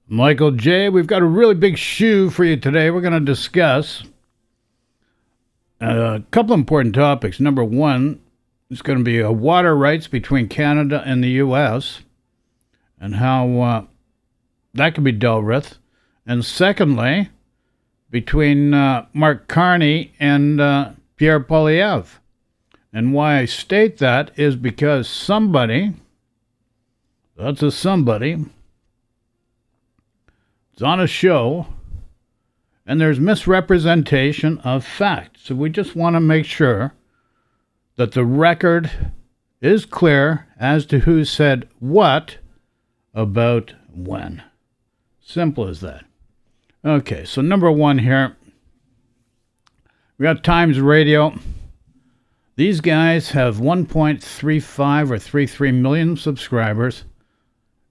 Michael J. We've got a really big shoe for you today. We're going to discuss a couple important topics. Number one is going to be water rights between Canada and the U.S. and how that can be dealt with. And secondly, between Mark Carney and Pierre Poilievre. And why I state that is because somebody, that's a somebody, it's on a show, and there's misrepresentation of fact. So we just want to make sure that the record is clear as to who said what about when. Simple as that. Okay, so number one here, we got Times Radio. These guys have 1.35 or 33 million subscribers.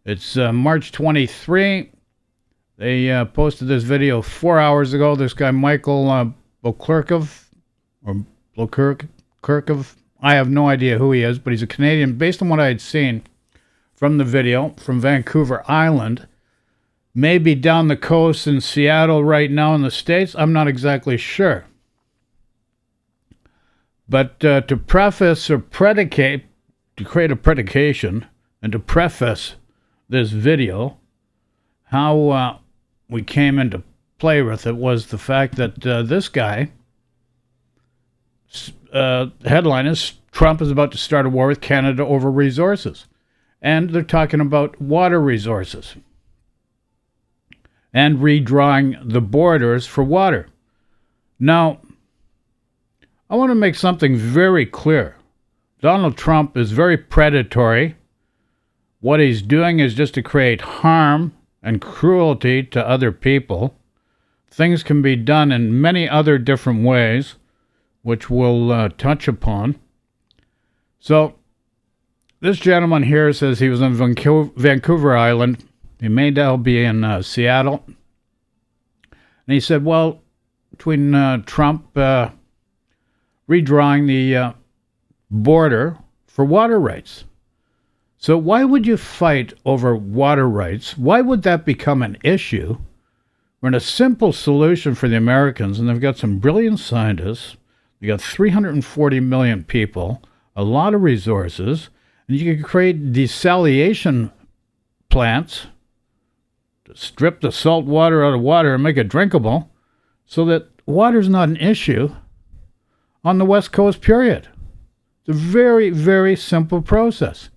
It's March 23. They posted this video 4 hours ago. This guy, Michael Boklurkov, or Boklurkov, I have no idea who he is, but he's a Canadian. Based on what I had seen from the video, from Vancouver Island, maybe down the coast in Seattle right now in the States, I'm not exactly sure. But to preface or predicate, to create a predication, and to preface this video, how we came into play with it was the fact that this guy, headline is, Trump is about to start a war with Canada over resources. And they're talking about water resources and redrawing the borders for water. Now, I want to make something very clear. Donald Trump is very predatory. What he's doing is just to create harm and cruelty to other people. Things can be done in many other different ways, which we'll touch upon. So, this gentleman here says he was on Vancouver Island. He may now be in Seattle. And he said, well, between Trump redrawing the border for water rights. So why would you fight over water rights? Why would that become an issue when a simple solution for the Americans, and they've got some brilliant scientists, they got 340 million people, a lot of resources, and you could create desalination plants to strip the salt water out of water and make it drinkable so that water's not an issue on the West Coast, period. It's a very, very simple process.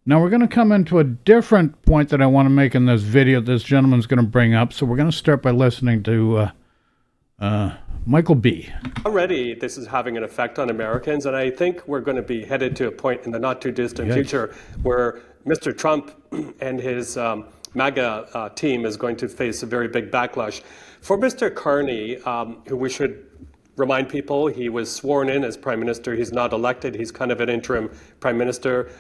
Now, we're going to come into a different point that I want to make in this video this gentleman's going to bring up. So we're going to start by listening to Michael B. Already, this is having an effect on Americans, and I think we're going to be headed to a point in the not-too-distant future where Mr. Trump and his MAGA team is going to face a very big backlash. For Mr. Carney, who we should remind people, he was sworn in as prime minister. He's not elected. He's kind of an interim prime minister,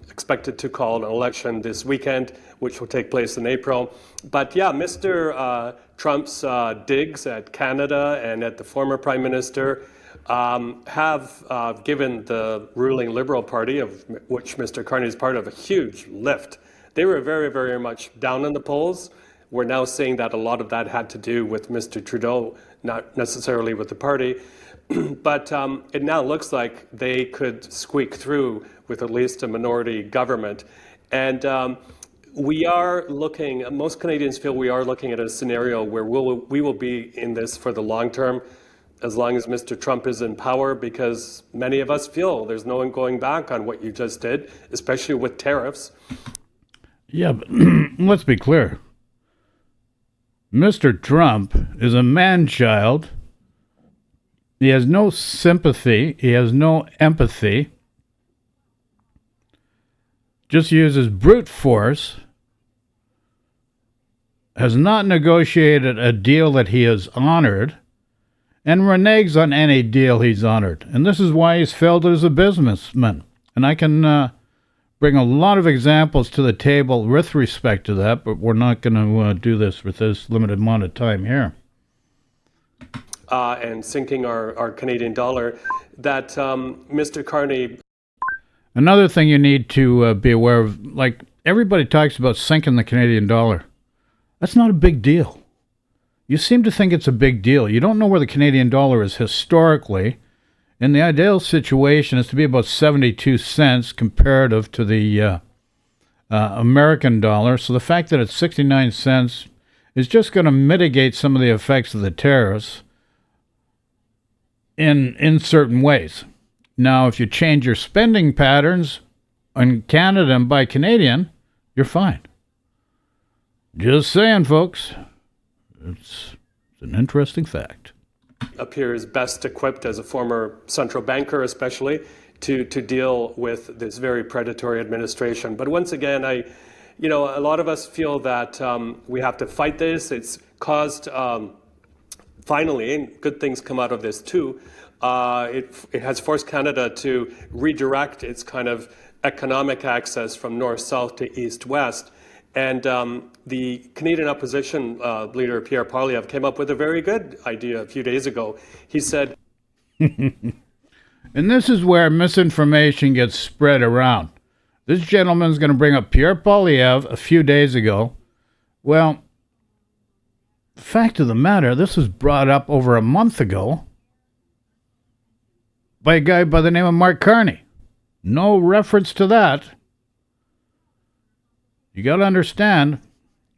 expected to call an election this weekend, which will take place in April. But yeah, Mr. Trump's digs at Canada and at the former prime minister have given the ruling Liberal Party, of which Mr. Carney is part of, a huge lift. They were very, very much down in the polls. We're now seeing that a lot of that had to do with Mr. Trudeau, not necessarily with the party. But it now looks like they could squeak through with at least a minority government. And we are looking, most Canadians feel we are looking at a scenario where we will be in this for the long term, as long as Mr. Trump is in power, because many of us feel there's no one going back on what you just did, especially with tariffs. Yeah, but let's be clear. Mr. Trump is a man-child. He has no sympathy. He has no empathy. Just uses brute force. Has not negotiated a deal that he has honored. And reneges on any deal he's honored. And this is why he's failed as a businessman. And I can bring a lot of examples to the table with respect to that, but we're not going to do this with this limited amount of time here. And sinking our Canadian dollar, that Mr. Carney... Another thing you need to be aware of, like everybody talks about sinking the Canadian dollar. That's not a big deal. You seem to think it's a big deal. You don't know where the Canadian dollar is historically. And the ideal situation is to be about 72 cents comparative to the American dollar. So the fact that it's 69 cents is just going to mitigate some of the effects of the tariffs in certain ways. Now, if you change your spending patterns in Canada and buy Canadian, you're fine. Just saying, folks. It's an interesting fact. Appears best equipped as a former central banker, especially, to deal with this very predatory administration. But once again, a lot of us feel that we have to fight this. It's caused, finally, and good things come out of this too. It has forced Canada to redirect its kind of economic access from north-south to east-west. And the Canadian opposition leader, Pierre Poilievre, came up with a very good idea a few days ago. He said... And this is where misinformation gets spread around. This gentleman's going to bring up Pierre Poilievre a few days ago. Well, the fact of the matter, this was brought up over a month ago by a guy by the name of Mark Carney. No reference to that. You got to understand,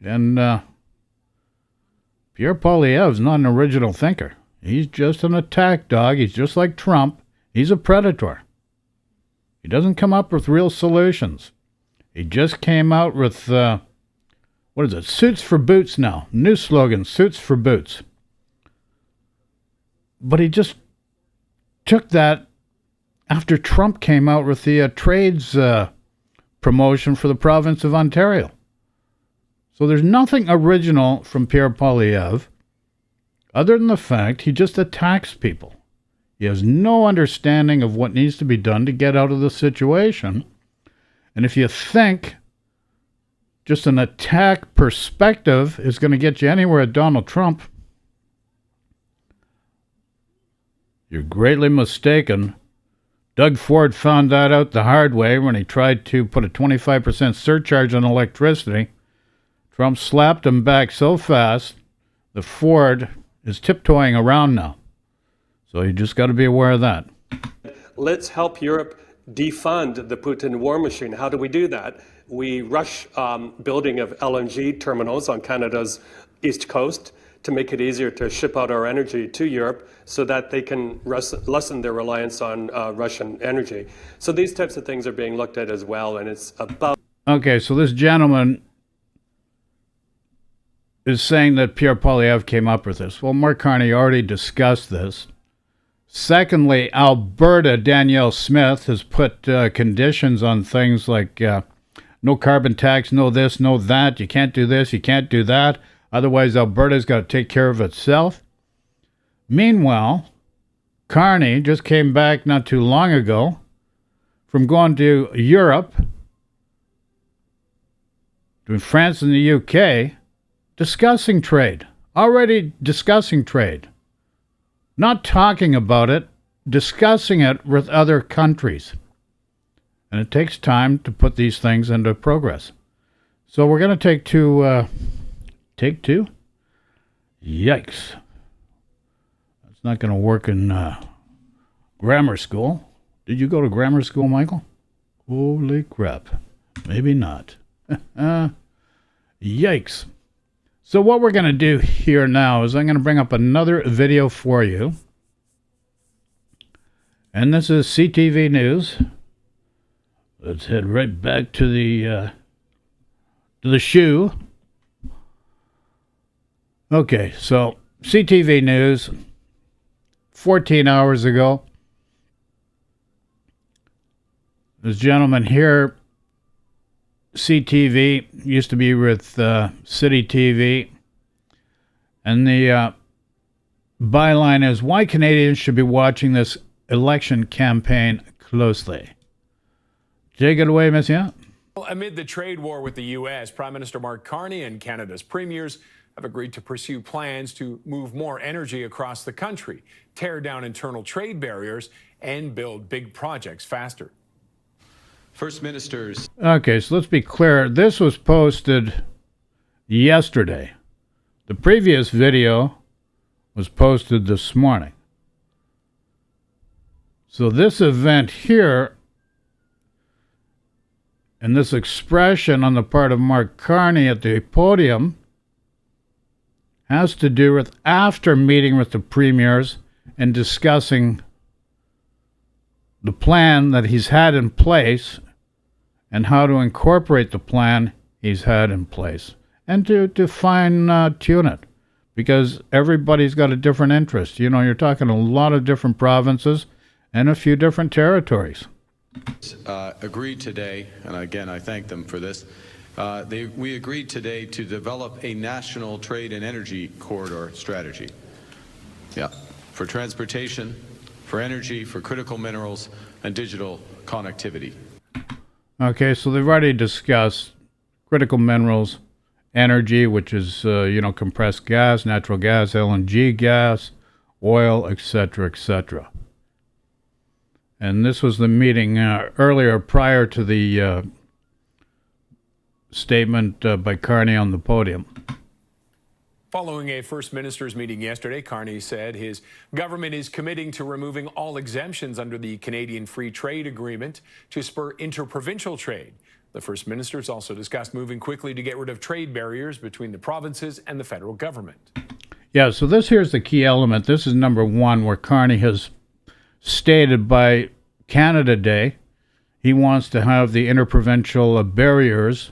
and Pierre Poilievre's not an original thinker. He's just an attack dog. He's just like Trump. He's a predator. He doesn't come up with real solutions. He just came out with, what is it, Suits for Boots now. New slogan, Suits for Boots. But he just took that after Trump came out with the trades promotion for the province of Ontario. So there's nothing original from Pierre Poilievre other than the fact he just attacks people. He has no understanding of what needs to be done to get out of the situation. And if you think just an attack perspective is going to get you anywhere at Donald Trump, you're greatly mistaken. Doug Ford found that out the hard way when he tried to put a 25% surcharge on electricity. Trump slapped him back so fast that Ford is tiptoeing around now. So you just got to be aware of that. Let's help Europe defund the Putin war machine. How do we do that? We rush building of LNG terminals on Canada's east coast to make it easier to ship out our energy to Europe so that they can lessen their reliance on Russian energy. So these types of things are being looked at as well, and it's about... Okay, so this gentleman is saying that Pierre Poilievre came up with this. Well, Mark Carney already discussed this. Secondly, Alberta, Danielle Smith, has put conditions on things like no carbon tax, no this, no that. You can't do this, you can't do that. Otherwise, Alberta's got to take care of itself. Meanwhile, Carney just came back not too long ago from going to Europe, to France and the UK, discussing trade. Already discussing trade. Not talking about it, discussing it with other countries. And it takes time to put these things into progress. So we're going to take two. Take two? Yikes. That's not going to work in grammar school. Did you go to grammar school, Michael? Holy crap. Maybe not. Yikes. So what we're going to do here now is I'm going to bring up another video for you. And this is CTV News. Let's head right back to the shoe. Okay, so CTV News, 14 hours ago. This gentleman here, CTV, used to be with City TV. And the byline is, why Canadians should be watching this election campaign closely. Take it away, monsieur. Amid the trade war with the U.S., Prime Minister Mark Carney and Canada's premiers have agreed to pursue plans to move more energy across the country, tear down internal trade barriers, and build big projects faster. First Ministers. Okay, so let's be clear. This was posted yesterday. The previous video was posted this morning. So this event here, and this expression on the part of Mark Carney at the podium, has to do with after meeting with the premiers and discussing the plan that he's had in place and how to incorporate the plan he's had in place and to fine-tune it, because everybody's got a different interest. You know, you're talking a lot of different provinces and a few different territories. Agreed today, and again, I thank them for this. We agreed today to develop a national trade and energy corridor strategy. Yeah, for transportation, for energy, for critical minerals, and digital connectivity. Okay, so they've already discussed critical minerals, energy, which is, compressed gas, natural gas, LNG gas, oil, etc., etc. And this was the meeting earlier prior to the statement by Carney on the podium. Following a First Minister's meeting yesterday, Carney said his government is committing to removing all exemptions under the Canadian Free Trade Agreement to spur interprovincial trade. The First Minister's also discussed moving quickly to get rid of trade barriers between the provinces and the federal government. Yeah, so here's the key element. This is number one, where Carney has stated by Canada Day he wants to have the interprovincial barriers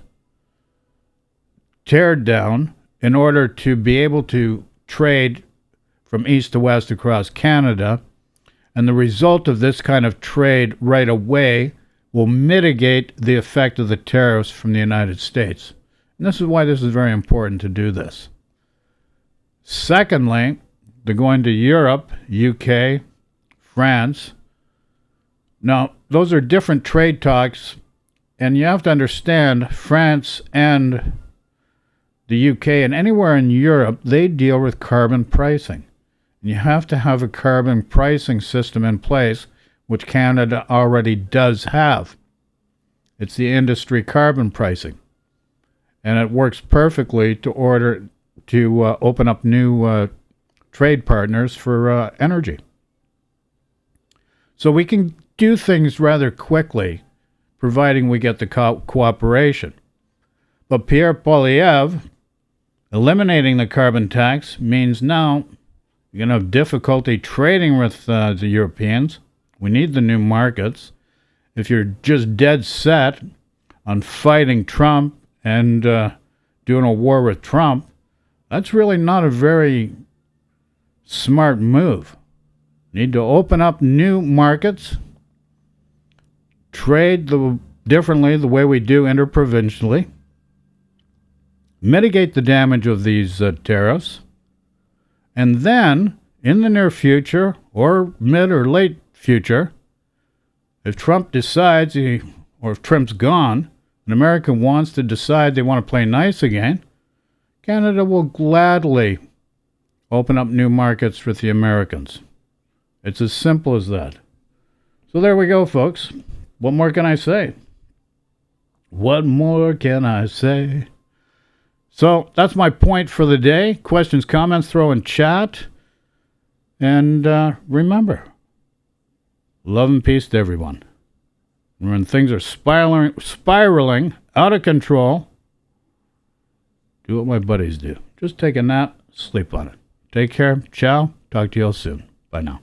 teared down in order to be able to trade from east to west across Canada. And the result of this kind of trade right away will mitigate the effect of the tariffs from the United States. And this is why this is very important to do this. Secondly, they're going to Europe, UK, France. Now, those are different trade talks, and you have to understand France and the UK and anywhere in Europe, they deal with carbon pricing. And you have to have a carbon pricing system in place, which Canada already does have. It's the industry carbon pricing. And it works perfectly to open up new trade partners for energy. So we can do things rather quickly, providing we get the cooperation. But Pierre Poilievre, eliminating the carbon tax means now you're going to have difficulty trading with the Europeans. We need the new markets. If you're just dead set on fighting Trump and doing a war with Trump, that's really not a very smart move. You need to open up new markets, trade differently the way we do interprovincially, mitigate the damage of these tariffs, and then, in the near future, or mid or late future, if Trump decides, or if Trump's gone, and America wants to decide they want to play nice again, Canada will gladly open up new markets with the Americans. It's as simple as that. So there we go, folks. What more can I say? What more can I say? So that's my point for the day. Questions, comments, throw in chat. And remember, love and peace to everyone. When things are spiraling out of control, do what my buddies do. Just take a nap, sleep on it. Take care. Ciao. Talk to you all soon. Bye now.